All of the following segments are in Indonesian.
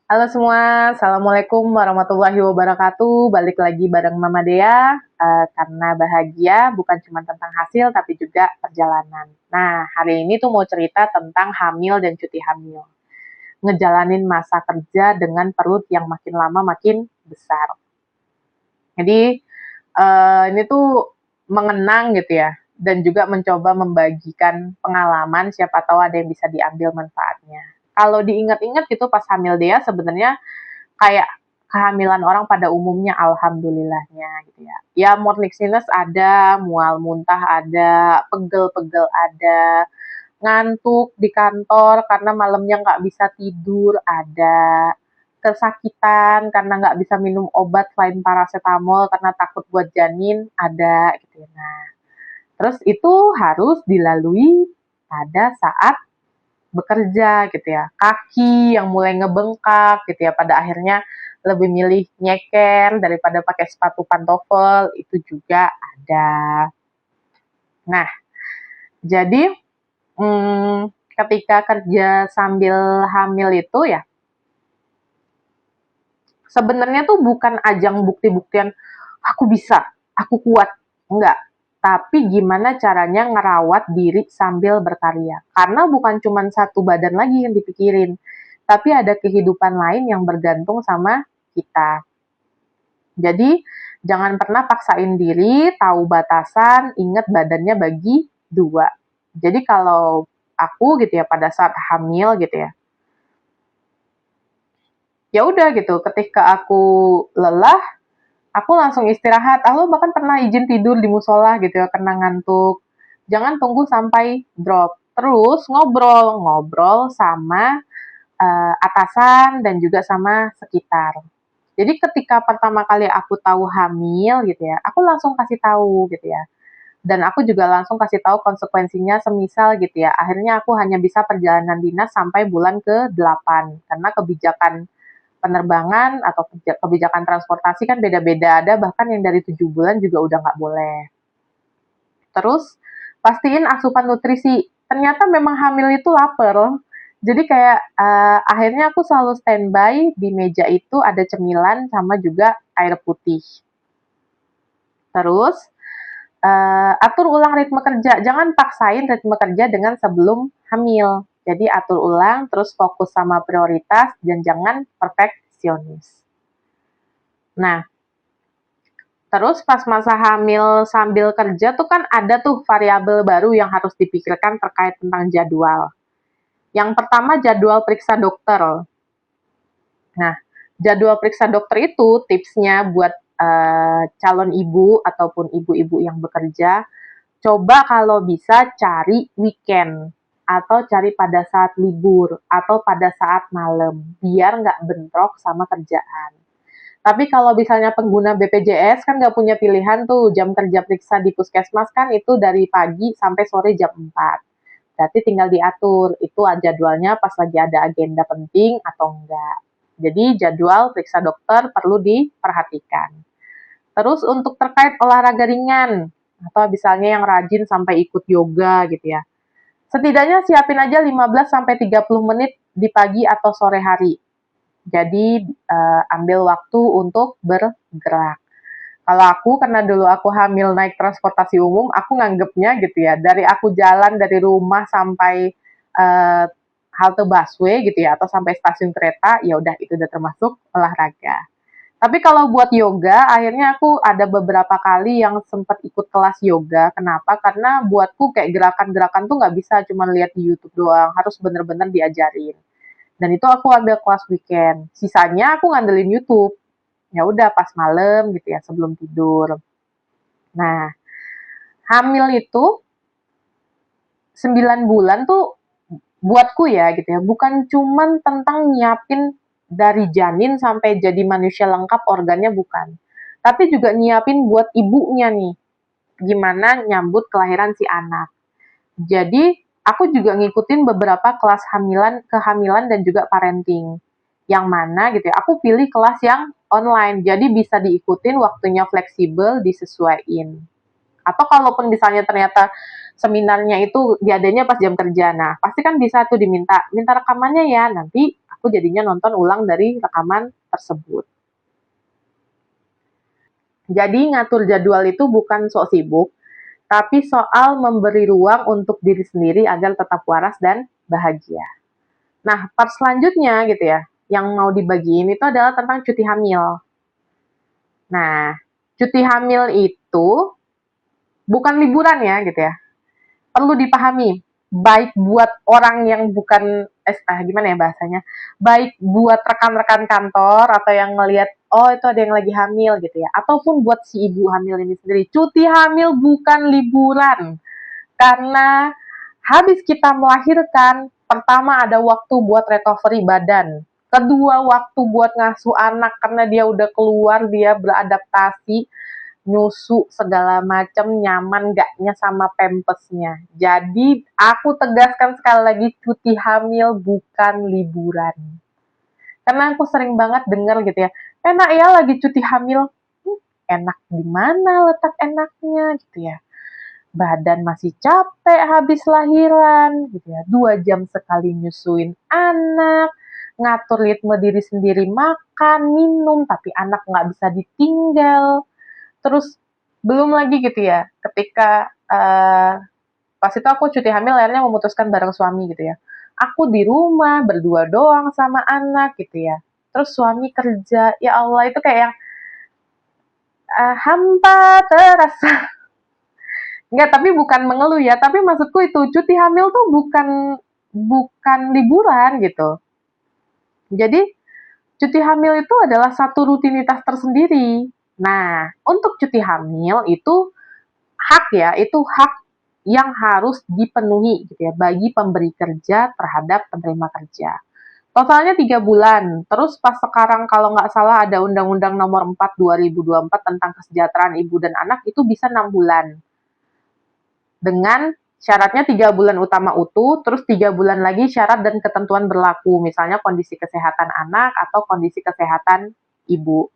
Halo semua, Assalamualaikum warahmatullahi wabarakatuh. Balik lagi bareng Mama Dea, karena bahagia bukan cuma tentang hasil tapi juga perjalanan. Nah, hari ini tuh mau cerita tentang hamil dan cuti hamil. Ngejalanin masa kerja dengan perut yang makin lama makin besar. Jadi, ini tuh mengenang gitu ya, dan juga mencoba membagikan pengalaman, siapa tahu ada yang bisa diambil manfaatnya. Kalau diingat-ingat gitu pas hamil dia sebenarnya kayak kehamilan orang pada umumnya alhamdulillahnya gitu ya. Ya morning sickness ada, mual muntah ada, pegel-pegel ada, ngantuk di kantor karena malamnya nggak bisa tidur ada, kesakitan karena nggak bisa minum obat selain paracetamol karena takut buat janin ada gitu ya. Nah, terus itu harus dilalui pada saat bekerja gitu ya. Kaki yang mulai ngebengkak gitu ya. Pada akhirnya lebih milih nyeker daripada pakai sepatu pantofel itu juga ada. Nah, jadi ketika kerja sambil hamil itu ya sebenarnya tuh bukan ajang bukti-buktian aku bisa, aku kuat, enggak. Tapi gimana caranya ngerawat diri sambil berkarya. Karena bukan cuma satu badan lagi yang dipikirin, tapi ada kehidupan lain yang bergantung sama kita. Jadi, jangan pernah paksain diri, tahu batasan, ingat badannya bagi dua. Jadi kalau aku gitu ya pada saat hamil gitu ya, ya udah gitu. Ketika aku lelah, aku langsung istirahat. Aku bahkan pernah izin tidur di musola gitu ya, karena ngantuk. Jangan tunggu sampai drop. Terus ngobrol-ngobrol sama atasan dan juga sama sekitar. Jadi ketika pertama kali aku tahu hamil gitu ya, aku langsung kasih tahu gitu ya. Dan aku juga langsung kasih tahu konsekuensinya semisal gitu ya. Akhirnya aku hanya bisa perjalanan dinas sampai bulan ke-8 karena kebijakan penerbangan atau kebijakan transportasi kan beda-beda. Ada bahkan yang dari 7 bulan juga udah nggak boleh. Terus pastiin asupan nutrisi. Ternyata memang hamil itu lapar. Jadi kayak akhirnya aku selalu standby di meja itu ada cemilan sama juga air putih. Terus atur ulang ritme kerja. Jangan paksain ritme kerja dengan sebelum hamil. Jadi atur ulang, terus fokus sama prioritas dan jangan perfeksionis. Nah, terus pas masa hamil sambil kerja tuh kan ada tuh variabel baru yang harus dipikirkan terkait tentang jadwal. Yang pertama jadwal periksa dokter. Nah, jadwal periksa dokter itu tipsnya buat calon ibu ataupun ibu-ibu yang bekerja, coba kalau bisa cari weekend atau cari pada saat libur atau pada saat malam biar nggak bentrok sama kerjaan. Tapi kalau misalnya pengguna BPJS kan nggak punya pilihan tuh jam kerja periksa di puskesmas kan itu dari pagi sampai sore jam 4. Berarti tinggal diatur itu jadwalnya pas lagi ada agenda penting atau enggak. Jadi jadwal periksa dokter perlu diperhatikan. Terus untuk terkait olahraga ringan atau misalnya yang rajin sampai ikut yoga gitu ya. Setidaknya siapin aja 15 sampai 30 menit di pagi atau sore hari. Jadi ambil waktu untuk bergerak. Kalau aku karena dulu aku hamil naik transportasi umum, aku nganggepnya gitu ya, dari aku jalan dari rumah sampai halte busway gitu ya atau sampai stasiun kereta, ya udah itu udah termasuk olahraga. Tapi kalau buat yoga, akhirnya aku ada beberapa kali yang sempat ikut kelas yoga. Kenapa? Karena buatku kayak gerakan-gerakan tuh nggak bisa cuma lihat di YouTube doang, harus bener-bener diajarin. Dan itu aku ambil kelas weekend. Sisanya aku ngandelin YouTube. Ya udah pas malam gitu ya sebelum tidur. Nah, hamil itu 9 bulan tuh buatku ya gitu ya, bukan cuman tentang nyiapin dari janin sampai jadi manusia lengkap organnya bukan. Tapi juga nyiapin buat ibunya nih, gimana nyambut kelahiran si anak. Jadi aku juga ngikutin beberapa kelas kehamilan dan juga parenting. Yang mana gitu ya, aku pilih kelas yang online, jadi bisa diikutin waktunya fleksibel, disesuaiin. Atau kalaupun misalnya ternyata seminarnya itu diadanya pas jam kerja, nah pasti kan bisa tuh minta rekamannya ya, nanti aku aku jadinya nonton ulang dari rekaman tersebut. Jadi ngatur jadwal itu bukan sok sibuk, tapi soal memberi ruang untuk diri sendiri agar tetap waras dan bahagia. Nah, part selanjutnya gitu ya, yang mau dibagiin itu adalah tentang cuti hamil. Nah, cuti hamil itu bukan liburan ya gitu ya. Perlu dipahami, baik buat orang yang bukan gimana ya bahasanya, baik buat rekan-rekan kantor atau yang ngelihat oh itu ada yang lagi hamil gitu ya, ataupun buat si ibu hamil ini sendiri, cuti hamil bukan liburan, karena habis kita melahirkan, pertama ada waktu buat recovery badan, kedua waktu buat ngasuh anak karena dia udah keluar, dia beradaptasi, nyusu segala macam, nyaman gaknya sama pampasnya. Jadi aku tegaskan sekali lagi, cuti hamil bukan liburan. Karena aku sering banget denger gitu ya, enak ya lagi cuti hamil. Enak di mana letak enaknya gitu ya. Badan masih capek habis lahiran gitu ya. 2 jam sekali nyusuin anak, ngatur ritme diri sendiri makan, minum, tapi anak nggak bisa ditinggal. Terus belum lagi gitu ya, ketika pas itu aku cuti hamil akhirnya memutuskan bareng suami gitu ya. Aku di rumah berdua doang sama anak gitu ya. Terus suami kerja, ya Allah itu kayak yang hampa terasa. Enggak, tapi bukan mengeluh ya, tapi maksudku itu cuti hamil tuh bukan liburan gitu. Jadi cuti hamil itu adalah satu rutinitas tersendiri. Nah, untuk cuti hamil itu hak ya, itu hak yang harus dipenuhi gitu ya bagi pemberi kerja terhadap penerima kerja. Totalnya 3 bulan. Terus pas sekarang kalau nggak salah ada Undang-Undang Nomor 4 2024 tentang kesejahteraan ibu dan anak itu bisa 6 bulan. Dengan syaratnya 3 bulan utama utuh, terus 3 bulan lagi syarat dan ketentuan berlaku, misalnya kondisi kesehatan anak atau kondisi kesehatan ibu.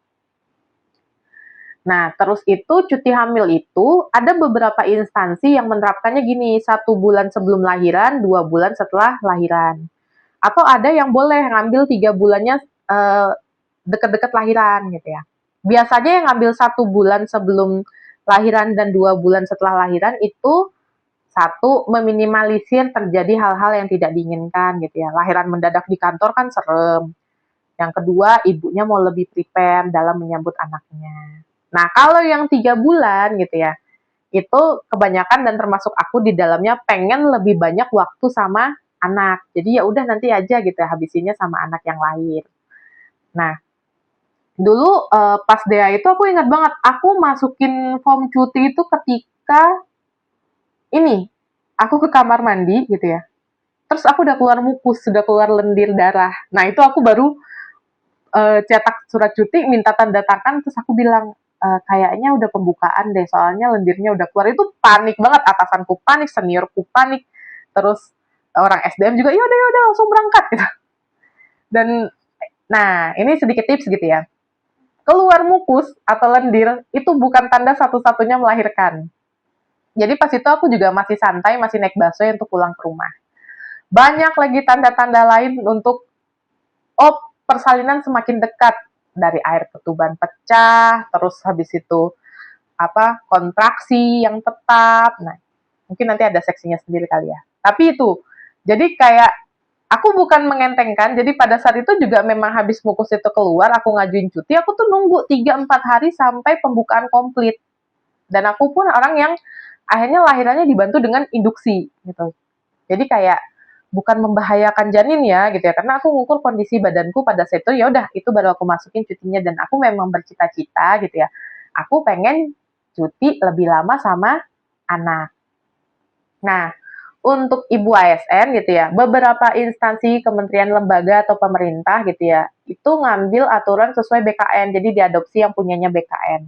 Nah, terus itu cuti hamil itu ada beberapa instansi yang menerapkannya gini, 1 bulan sebelum lahiran, 2 bulan setelah lahiran. Atau ada yang boleh ngambil 3 bulannya deket-deket lahiran gitu ya. Biasanya yang ngambil 1 bulan sebelum lahiran dan 2 bulan setelah lahiran itu satu, meminimalisir terjadi hal-hal yang tidak diinginkan gitu ya. Lahiran mendadak di kantor kan serem. Yang kedua, ibunya mau lebih prepare dalam menyambut anaknya. Nah, kalau yang 3 bulan gitu ya, itu kebanyakan dan termasuk aku di dalamnya pengen lebih banyak waktu sama anak. Jadi ya udah nanti aja gitu ya, habisinnya sama anak yang lahir. Nah, dulu pas DA itu aku ingat banget, aku masukin form cuti itu ketika ini, aku ke kamar mandi gitu ya. Terus aku udah keluar mukus, sudah keluar lendir darah. Nah, itu aku baru cetak surat cuti, minta tanda tangan, terus aku bilang, kayaknya udah pembukaan deh, soalnya lendirnya udah keluar. Itu panik banget, atasanku panik, seniorku panik, terus orang SDM juga, ya udah langsung berangkat gitu. Dan nah, ini sedikit tips gitu ya. Keluar mukus atau lendir itu bukan tanda satu-satunya melahirkan. Jadi pas itu aku juga masih santai, masih naik busway untuk pulang ke rumah. Banyak lagi tanda-tanda lain untuk persalinan semakin dekat, dari air ketuban pecah, terus habis itu kontraksi yang tetap. Nah, mungkin nanti ada seksinya sendiri kali ya. Tapi itu, jadi kayak aku bukan mengentengkan, jadi pada saat itu juga memang habis mukus itu keluar, aku ngajuin cuti, aku tuh nunggu 3-4 hari sampai pembukaan komplit. Dan aku pun orang yang akhirnya lahirannya dibantu dengan induksi gitu. Jadi kayak bukan membahayakan janin ya gitu ya, karena aku ngukur kondisi badanku pada saat itu, ya udah itu baru aku masukin cutinya, dan aku memang bercita-cita gitu ya, aku pengen cuti lebih lama sama anak. Nah, untuk ibu ASN gitu ya, beberapa instansi, kementerian, lembaga atau pemerintah gitu ya, itu ngambil aturan sesuai BKN, jadi diadopsi yang punyanya BKN.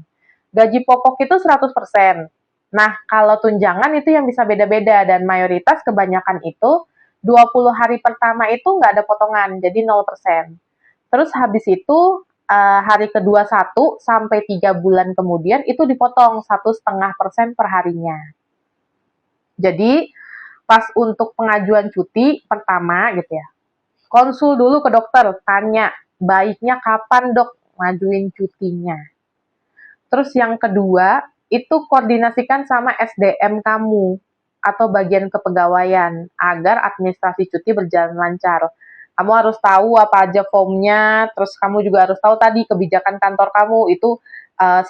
Gaji pokok itu 100%. Nah, kalau tunjangan itu yang bisa beda-beda, dan mayoritas kebanyakan itu 20 hari pertama itu nggak ada potongan, jadi 0%. Terus habis itu hari kedua 1 sampai 3 bulan kemudian itu dipotong 1,5% per harinya. Jadi pas untuk pengajuan cuti pertama gitu ya, konsul dulu ke dokter, tanya, baiknya kapan dok ngajuin cutinya. Terus yang kedua, itu koordinasikan sama SDM kamu atau bagian kepegawaian agar administrasi cuti berjalan lancar. Kamu harus tahu apa aja formnya, terus kamu juga harus tahu tadi kebijakan kantor kamu itu 1+2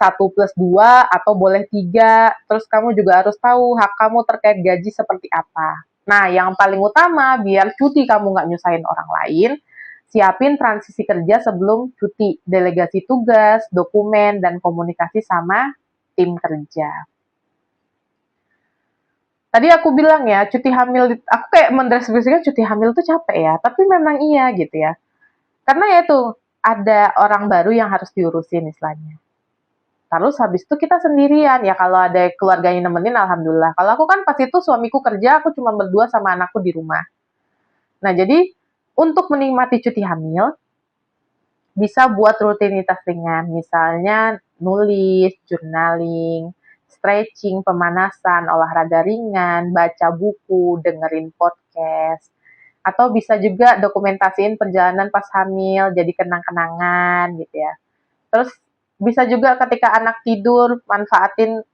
atau boleh 3, terus kamu juga harus tahu hak kamu terkait gaji seperti apa. Nah, yang paling utama, biar cuti kamu nggak nyusahin orang lain, siapin transisi kerja sebelum cuti, delegasi tugas, dokumen, dan komunikasi sama tim kerja. Tadi aku bilang ya, cuti hamil, aku kayak mendeskripsikan cuti hamil tuh capek ya, tapi memang iya gitu ya. Karena ya itu, ada orang baru yang harus diurusin istilahnya. Terus habis itu kita sendirian, ya kalau ada keluarganya nemenin, alhamdulillah. Kalau aku kan pas itu suamiku kerja, aku cuma berdua sama anakku di rumah. Nah, jadi untuk menikmati cuti hamil, bisa buat rutinitas ringan, misalnya nulis, journaling, stretching, pemanasan, olahraga ringan, baca buku, dengerin podcast, atau bisa juga dokumentasiin perjalanan pas hamil, jadi kenang-kenangan gitu ya. Terus bisa juga ketika anak tidur, manfaatin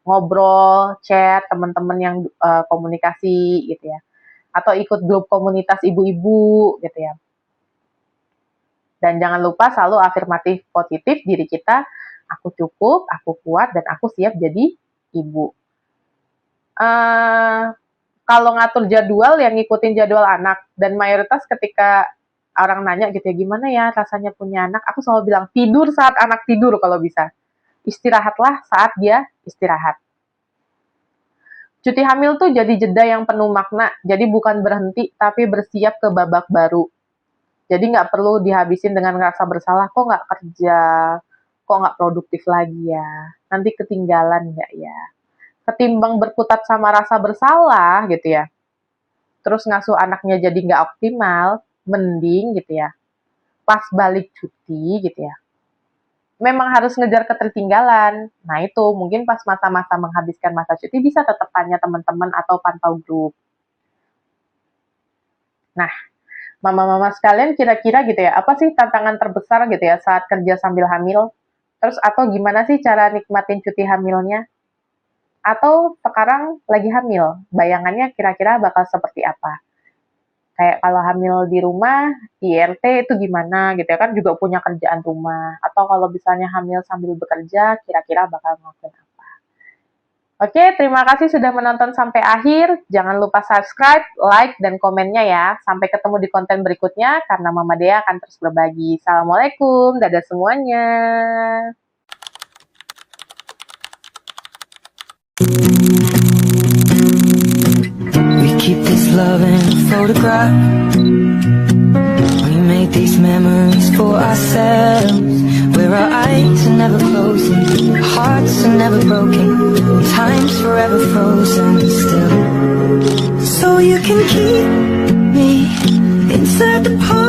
ngobrol, chat, teman-teman yang komunikasi gitu ya. Atau ikut grup komunitas ibu-ibu gitu ya. Dan jangan lupa selalu afirmatif positif diri kita, aku cukup, aku kuat, dan aku siap jadi ibu. Kalau ngatur jadwal, yang ngikutin jadwal anak, dan mayoritas ketika orang nanya gitu ya, gimana ya rasanya punya anak, aku selalu bilang, tidur saat anak tidur kalau bisa. Istirahatlah saat dia istirahat. Cuti hamil tuh jadi jeda yang penuh makna, jadi bukan berhenti, tapi bersiap ke babak baru. Jadi nggak perlu dihabisin dengan ngerasa bersalah, kok nggak kerja, kok nggak produktif lagi ya, nanti ketinggalan nggak ya. Ketimbang berkutat sama rasa bersalah gitu ya, terus ngasuh anaknya jadi nggak optimal, mending gitu ya, pas balik cuti gitu ya, memang harus ngejar ketertinggalan. Nah itu mungkin pas masa-masa menghabiskan masa cuti bisa tetap tanya teman-teman atau pantau grup. Nah, mama-mama sekalian kira-kira gitu ya, apa sih tantangan terbesar gitu ya saat kerja sambil hamil? Terus atau gimana sih cara nikmatin cuti hamilnya? Atau sekarang lagi hamil, bayangannya kira-kira bakal seperti apa? Kayak kalau hamil di rumah, IRT itu gimana gitu ya, kan juga punya kerjaan rumah. Atau kalau misalnya hamil sambil bekerja, kira-kira bakal ngelakuin apa. Oke, terima kasih sudah menonton sampai akhir. Jangan lupa subscribe, like, dan komennya ya. Sampai ketemu di konten berikutnya, karena Mama Dea akan terus berbagi. Assalamualaikum, dadah semuanya. We keep this love in a photograph. We made these memories for ourselves, where our eyes are never closing, our hearts are never broken, time's forever frozen still. So you can keep me inside the park.